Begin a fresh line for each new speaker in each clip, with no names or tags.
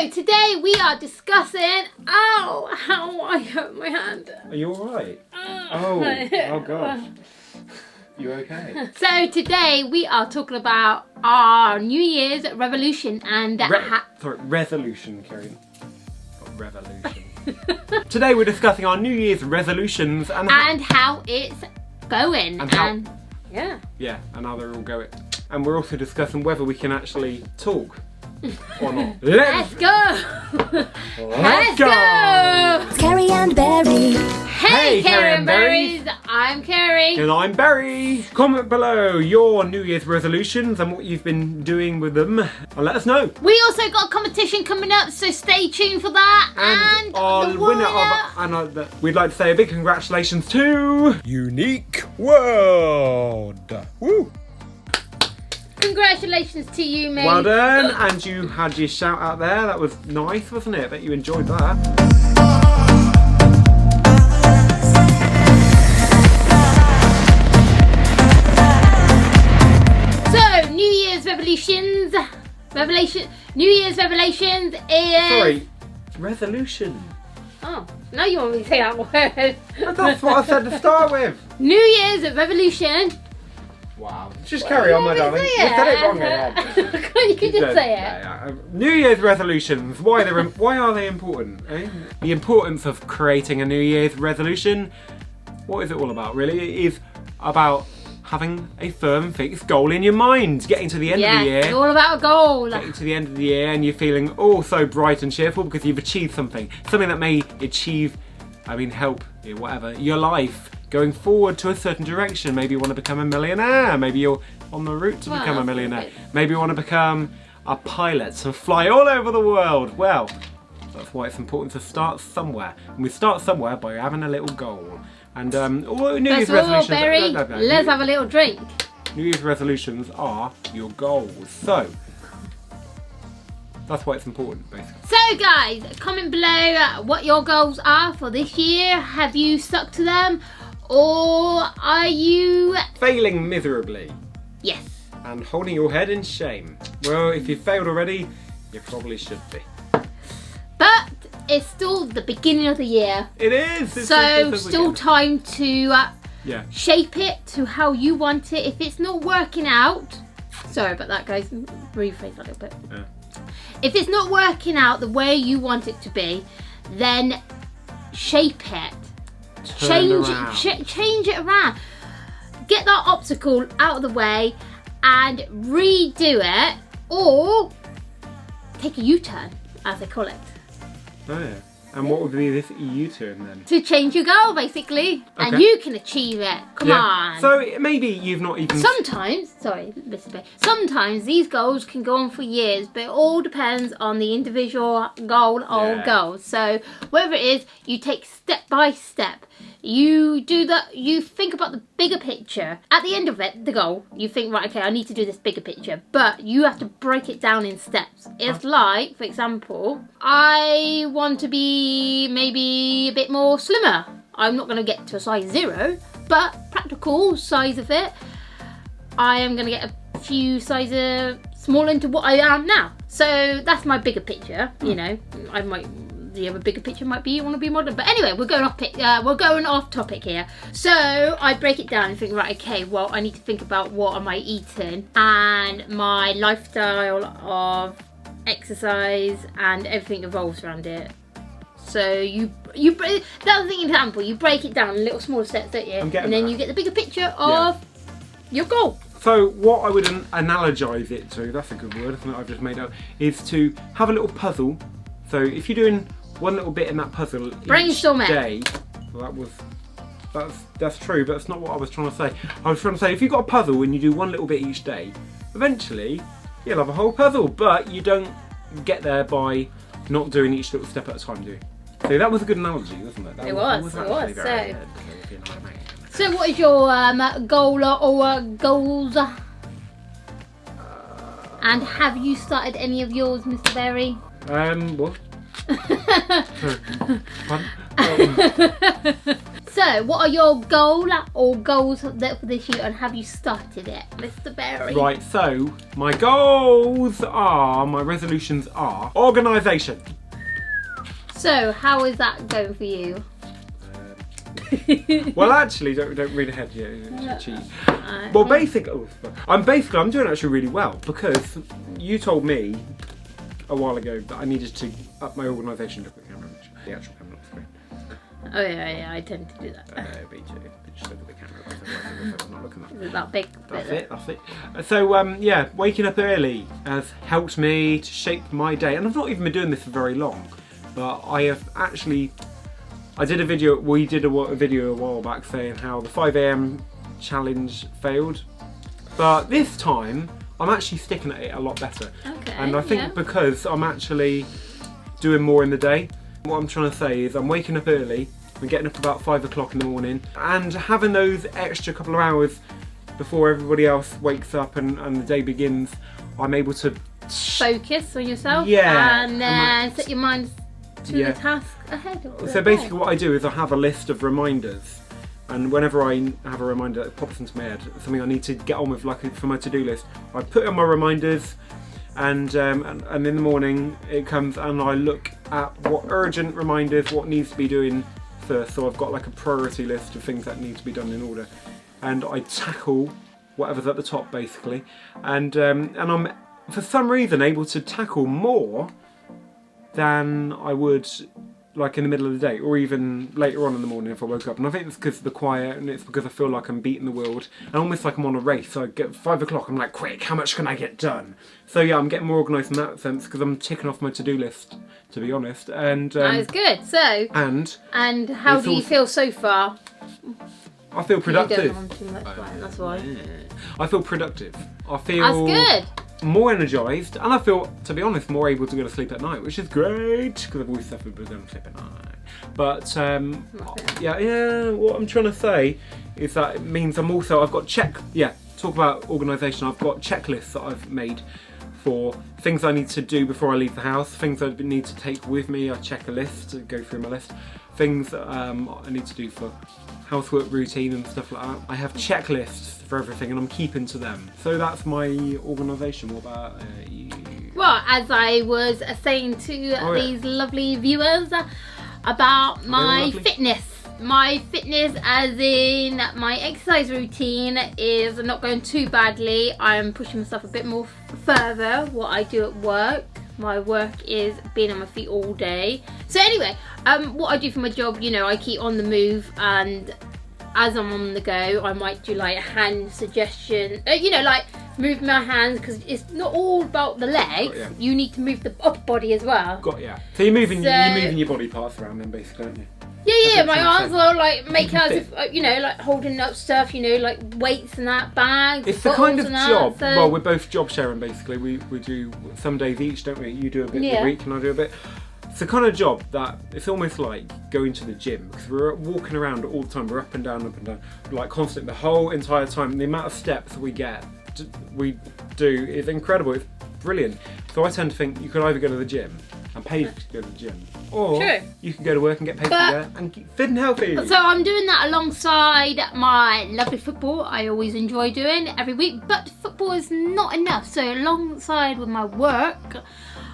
So today we are discussing, how I hurt my hand.
Are you alright? Oh gosh. You okay?
So today we are talking about our New Year's resolution and
resolution, Kerry. Not revolution. Today we're discussing our New Year's resolutions and
how it's going.
Yeah, and how they're all going. And we're also discussing whether we can actually talk or not.
Let's go! Let's go!
Kerry and Berry.
Hey, Kerry and Berries! I'm Kerry.
And I'm Berry. Comment below your New Year's resolutions and what you've been doing with them. And let us know.
We also got a competition coming up, so stay tuned for that. And
our
the
winner we'd like to say a big congratulations to Unique World. Woo!
Congratulations to you, mate.
Well done, and you had your shout out there. That was nice, wasn't it? I bet you enjoyed that.
So, New Year's New Year's revelations is...
Sorry, resolution.
Oh, now you want me to say that word.
That's what I said to start with.
New Year's revolution.
Wow. Just carry on, my darling. You said it wrong again.
You can just say it.
New Year's resolutions. Why are they important? Eh? The importance of creating a New Year's resolution. What is it all about, really? It is about having a firm, fixed goal in your mind. Getting to the end of the year.
It's all about a goal.
Getting to the end of the year and you're feeling so bright and cheerful because you've achieved something. Something that may help you, whatever, your life. Going forward to a certain direction. Maybe you want to become a millionaire. Maybe you're on the route to become a millionaire. Maybe you want to become a pilot and fly all over the world. Well, that's why it's important to start somewhere. And we start somewhere by having a little goal. And New Year's resolutions.
Let's have a little drink.
New Year's resolutions are your goals. So that's why it's important, basically.
So guys, comment below what your goals are for this year. Have you stuck to them? Or are you...
failing miserably?
Yes.
And holding your head in shame. Well, if you failed already, you probably should be.
But it's still the beginning of the year.
It is!
It's still time to shape it to how you want it. If it's not working out... Sorry about that, guys. Rephrase a little bit.
Yeah.
If it's not working out the way you want it to be, then shape it. Change it around. Get that obstacle out of the way and redo it, or take a U-turn, as they call it.
Oh yeah. And what would be this U-turn then?
To change your goal, basically. Okay. And you can achieve it. Come on.
So maybe you've not even...
Sometimes these goals can go on for years, but it all depends on the individual goal or goals. So whatever it is, you take step by step. You do that, you think about the bigger picture. At the end of it, the goal, you think, right, okay, I need to do this bigger picture. But you have to break it down in steps. It's like, for example, I want to be maybe a bit more slimmer. I'm not going to get to a size 0, but practical size of it, I am going to get a few sizes smaller into what I am now. So that's my bigger picture, you know. The other bigger picture might be you want to be modern, but anyway, we're going off topic here. So I break it down and think, right, okay, well, I need to think about what am I eating and my lifestyle of exercise and everything evolves around it. So that's the example. You break it down in little smaller steps, don't you? And then you get the bigger picture of your goal.
So what I would analogize it to, that's a good word, something I've just made up, is to have a little puzzle. So if you're doing one little bit in that puzzle each day, well, that's true, but that's not what I was trying to say. I was trying to say if you've got a puzzle and you do one little bit each day, eventually you'll have a whole puzzle, but you don't get there by not doing each little step at a time, do you? So that was a good analogy, wasn't it?
It was. So what is your goal or goals? And have you started any of yours, Mr. Berry?
What?
So, what are your goals for this year, and have you started it, Mr. Berry?
Right, so my resolutions are organisation.
So, how is that going for you?
Well, actually, don't read ahead yet. Cheat. Well, I'm doing actually really well, because you told me a while ago that I needed to up my organisation. Look at the camera, the actual camera on the screen.
Oh yeah, I tend to do that.
Me too. Just look at the camera. I'm not looking at that.
Is it that big?
That's it. So yeah, waking up early has helped me to shape my day, and I've not even been doing this for very long, but I have actually. I did a video. We did a video a while back saying how the 5 AM challenge failed, but this time I'm actually sticking at it a lot better.
Okay.
And I think because I'm actually doing more in the day. What I'm trying to say is I'm waking up early. I'm getting up about 5 o'clock in the morning, and having those extra couple of hours before everybody else wakes up and the day begins, I'm able to
focus on yourself.
Yeah.
And then set your mind to the task ahead.
So basically what I do is I have a list of reminders, and whenever I have a reminder that pops into my head, something I need to get on with, like for my to-do list, I put on my reminders, and in the morning it comes and I look at what urgent reminders, what needs to be doing first. So I've got like a priority list of things that need to be done in order, and I tackle whatever's at the top basically, and I'm for some reason able to tackle more than I would like in the middle of the day, or even later on in the morning if I woke up. And I think it's because of the quiet, and it's because I feel like I'm beating the world, and almost like I'm on a race. So I get 5 o'clock, I'm like, quick, how much can I get done? So yeah, I'm getting more organised in that sense, because I'm ticking off my to-do list, to be honest. And
that is good. So and how do you feel so far?
I feel productive.
You don't want too much wine, that's why.
Yeah. I feel productive. I feel
that's good.
More energised, and I feel, to be honest, more able to go to sleep at night, which is great, because I've always suffered with going to sleep at night. But yeah, what I'm trying to say is that it means I've got talk about organisation, I've got checklists that I've made for things I need to do before I leave the house, things I need to take with me. I check a list, go through my list, things that I need to do for housework routine and stuff like that. I have checklists for everything, and I'm keeping to them. So that's my organisation. What about you?
Well, as I was saying to these lovely viewers about my fitness. My fitness, as in my exercise routine, is not going too badly. I'm pushing myself a bit more further. What I do at work. My work is being on my feet all day. So anyway, what I do for my job, I keep on the move, and as I'm on the go, I might do like a hand suggestion, like move my hands, because it's not all about the legs. You need to move the upper body as well.
So you're moving your body parts around then, basically, aren't you?
Yeah, my arms are like making as if, like holding up stuff, like weights and that, bags.
It's the kind of job, well, we're both job sharing basically. We do some days each, don't we? You do a bit a week and I do a bit. It's the kind of job that it's almost like going to the gym, because we're walking around all the time. We're up and down, like constant the whole entire time. And the amount of steps we do is incredible. It's brilliant. So I tend to think you could either go to the gym and pay to go to the gym, or you can go to work and get paid to there and keep fit and healthy.
So I'm doing that alongside my lovely football I always enjoy doing every week, but football is not enough. So alongside with my work,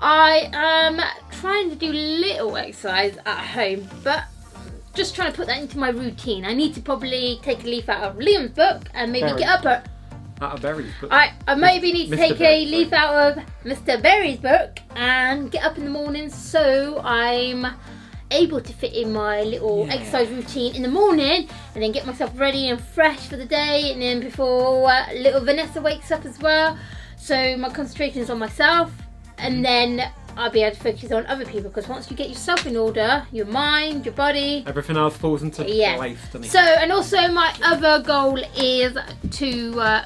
I am trying to do little exercise at home, but just trying to put that into my routine. I need to probably take a leaf out of Liam's book and maybe get up at
out of Berry's book.
I maybe need to take a leaf out of Mr. Berry's book and get up in the morning, so I'm able to fit in my little exercise routine in the morning, and then get myself ready and fresh for the day, and then before little Vanessa wakes up as well. So my concentration is on myself, and then I'll be able to focus on other people, because once you get yourself in order, your mind, your body,
everything else falls into place, doesn't it?
So, and also my other goal is to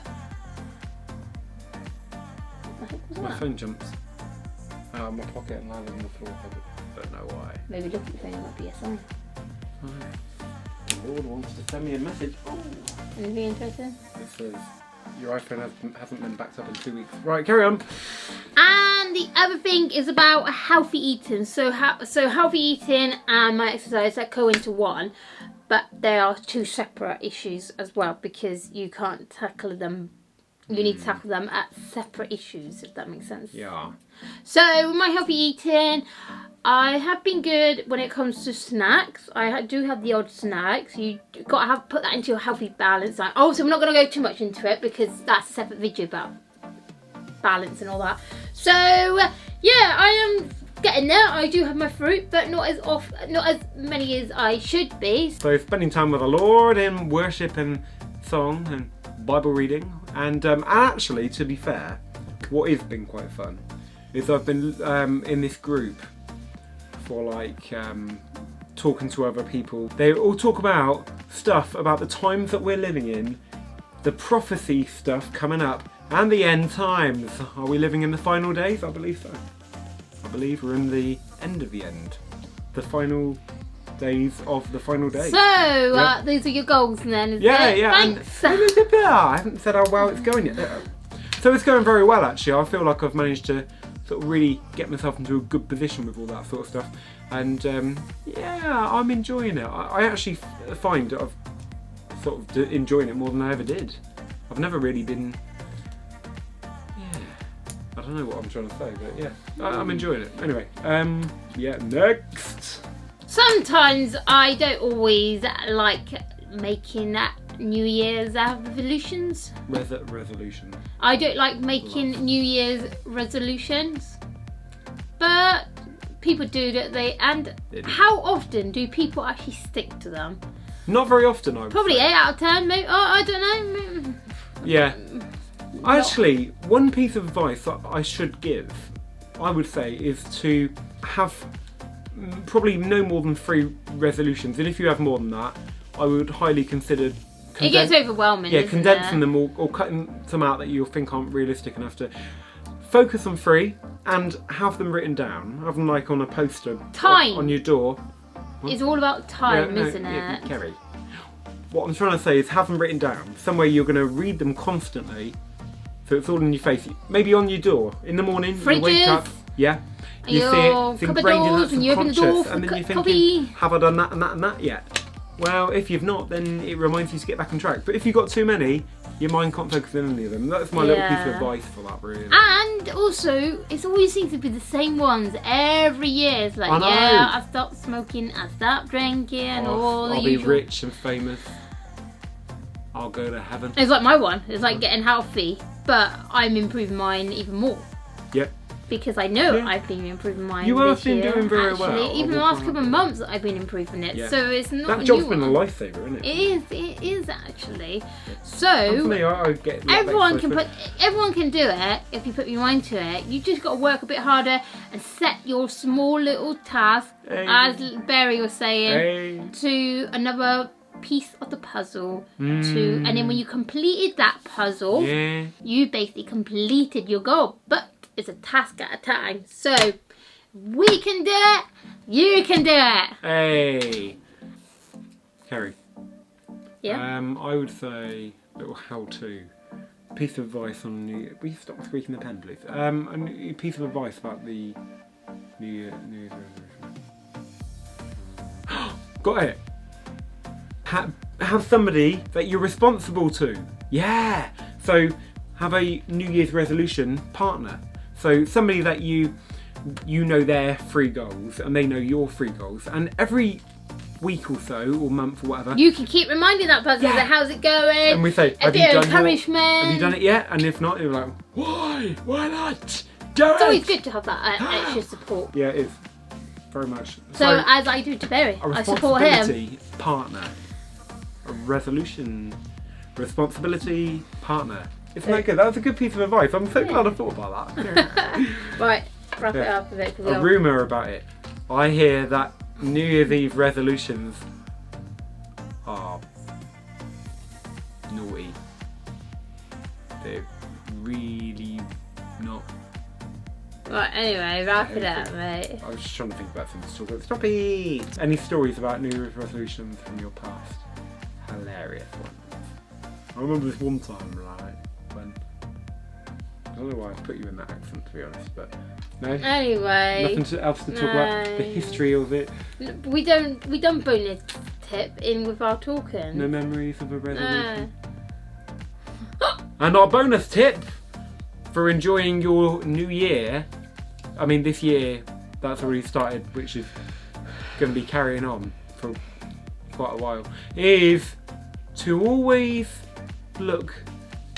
my phone jumps out of my pocket and landed on the floor. I don't know why.
Maybe look at your phone, it might be a sign.
The Lord wants to send me a message.
Anything interesting?
It says your iPhone hasn't been backed up in 2 weeks. Right, carry on.
And the other thing is about healthy eating. So healthy eating and my exercise that go into one, but they are two separate issues as well, because you can't tackle them. You need to tackle them at separate issues, if that makes sense.
Yeah.
So with my healthy eating, I have been good when it comes to snacks. I do have the odd snacks. You got to put that into your healthy balance. Also, I'm not going to go too much into it because that's a separate video about balance and all that. So yeah, I am getting there. I do have my fruit, but not as many as I should be.
So spending time with the Lord in worship and song and Bible reading, and actually, to be fair, what has been quite fun is I've been in this group for like talking to other people. They all talk about stuff about the times that we're living in, the prophecy stuff coming up, and the end times. Are we living in the final days? I believe so. I believe we're in the end of the end. The final days of the final days.
So, these are your goals then, is it?
Yeah.
Thanks.
I haven't said how well it's going yet. So it's going very well, actually. I feel like I've managed to sort of really get myself into a good position with all that sort of stuff. And yeah, I'm enjoying it. I actually find that I've sort of enjoying it more than I ever did. I've never really been... I don't know what I'm trying to say, but yeah, I'm enjoying it. Anyway, yeah, next.
Sometimes I don't always like making New Year's resolutions.
Resolution.
I don't like making New Year's resolutions, but people do that. And how often do people actually stick to them?
Not very often, I would
Probably
say.
8 out of 10. Maybe. Oh, I don't know.
Yeah. Actually, one piece of advice that I should give, I would say, is to have probably no more than 3 resolutions. And if you have more than that, I would highly consider...
It gets overwhelming,
yeah, condensing them or cutting some out that you think aren't realistic enough to... Focus on 3 and have them written down. Have them like on a poster on your door. What?
It's all about time, isn't it?
Kerry. What I'm trying to say is have them written down. Somewhere you're going to read them constantly. So it's all in your face. Maybe on your door. In the morning,
Fridges.
you wake up. Yeah. You see it. It's ingrained in that subconscious. And then you're thinking, have I done that and that and that yet? Well, if you've not, then it reminds you to get back on track. But if you've got too many, your mind can't focus on any of them. That's my little piece of advice for that, really.
And also, it always seems to be the same ones every year. It's like, I stopped smoking, I stopped drinking, all the
I'll
usual.
be rich and famous. I'll go to heaven.
It's like my one. It's like getting healthy, but I'm improving mine even more.
Yep.
Because I know I've been improving mine.
You have been
year,
doing very
actually.
well.
Even the last couple of months, I've been improving it.
Yeah.
So it's not
that
a
job's
new
been
one.
a lifesaver, isn't it?
It is actually.
And
So
for me, I get
everyone can do it if you put your mind to it. You just got to work a bit harder and set your small little task, as Berry was saying, to another piece of the puzzle. And then when you completed that puzzle, you basically completed your goal. But it's a task at a time. So we can do it. You can do it.
Hey, Kerry.
Yeah.
I would say little how-to piece of advice on New. Will you stop squeaking the pen, please? A piece of advice about the New Year's resolution. Got it. Have somebody that you're responsible to. Yeah. So have a New Year's resolution partner. So somebody that you know their 3 goals and they know your 3 goals, and every week or so or month or whatever,
you can keep reminding that person that how's it going,
and we say,
have you done
it yet? And if not, you're like, why not do
it's always good to have that extra support.
Yeah, it is very much
so as I do to Berry, I support him.
Partner, a responsibility partner. Isn't that good? That was a good piece of advice. I'm so glad I thought about that.
Right, wrap it up a bit.
A rumour about it. I hear that New Year's Eve resolutions are naughty. They're really not.
Right, anyway, wrap it up, mate.
I was just trying to think about things to talk about. Stop it! Any stories about New Year's resolutions from your past? Hilarious ones. I remember this one time, right, when don't know why I put you in that accent, to be honest, but no.
Anyway.
Nothing else to talk about the history of it.
We don't bonus tip in with our talking.
No memories of a resolution. And our bonus tip for enjoying your new year, I mean this year that's already started, which is going to be carrying on for quite a while, is to always look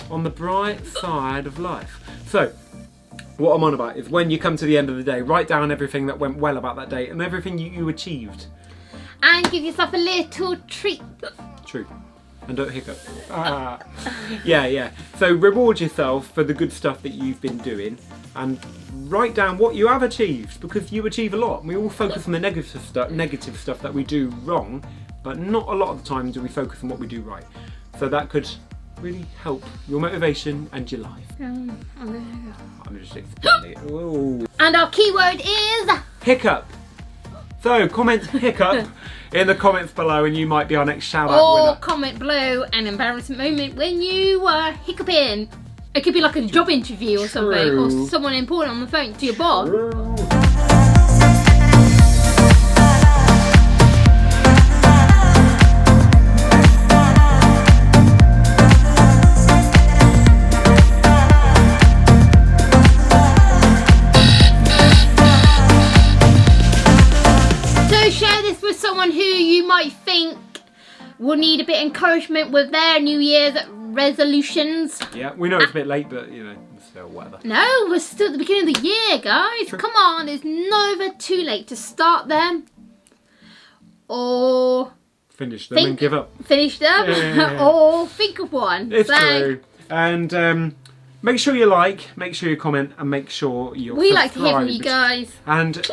on the bright side of life. So what I'm on about is when you come to the end of the day, write down everything that went well about that day and everything you achieved.
And give yourself a little treat.
True. And don't hiccup. Yeah. So reward yourself for the good stuff that you've been doing and write down what you have achieved, because you achieve a lot. We all focus on the negative stuff that we do wrong, but not a lot of the time do we focus on what we do right. So that could really help your motivation and your life. I'm just explaining it. Whoa.
And our keyword is
hiccup. So comment hiccup in the comments below and you might be our next shout out
or
winner.
comment below an embarrassing moment when you were hiccuping. It could be like a job interview or something, or someone important on the phone to your boss. Someone who you might think will need a bit of encouragement with their New Year's resolutions.
Yeah, we know it's a bit late, but you know, still whatever.
No, we're still at the beginning of the year, guys.
True.
Come on, it's never too late to start them or
finish them and give up.
Finish them or think of one.
It's true. And make sure you like, make sure you comment, and make sure you're
We like to hear from you guys.
And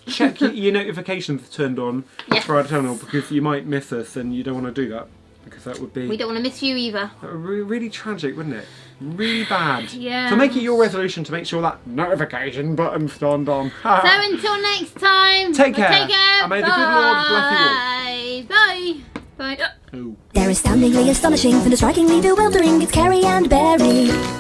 check your notifications turned on for our channel, because you might miss us and you don't want to do that, because that would be...
We don't want to miss you either.
That would be really tragic, wouldn't it? Really bad.
Yeah.
So make it your resolution to make sure that notification button's turned on.
So until next time.
Take care.
Take care.
And may the good Lord bless you all.
Bye. Bye.
Oh.
They're astoundingly astonishing, and strikingly bewildering. It's Kerry and Berry.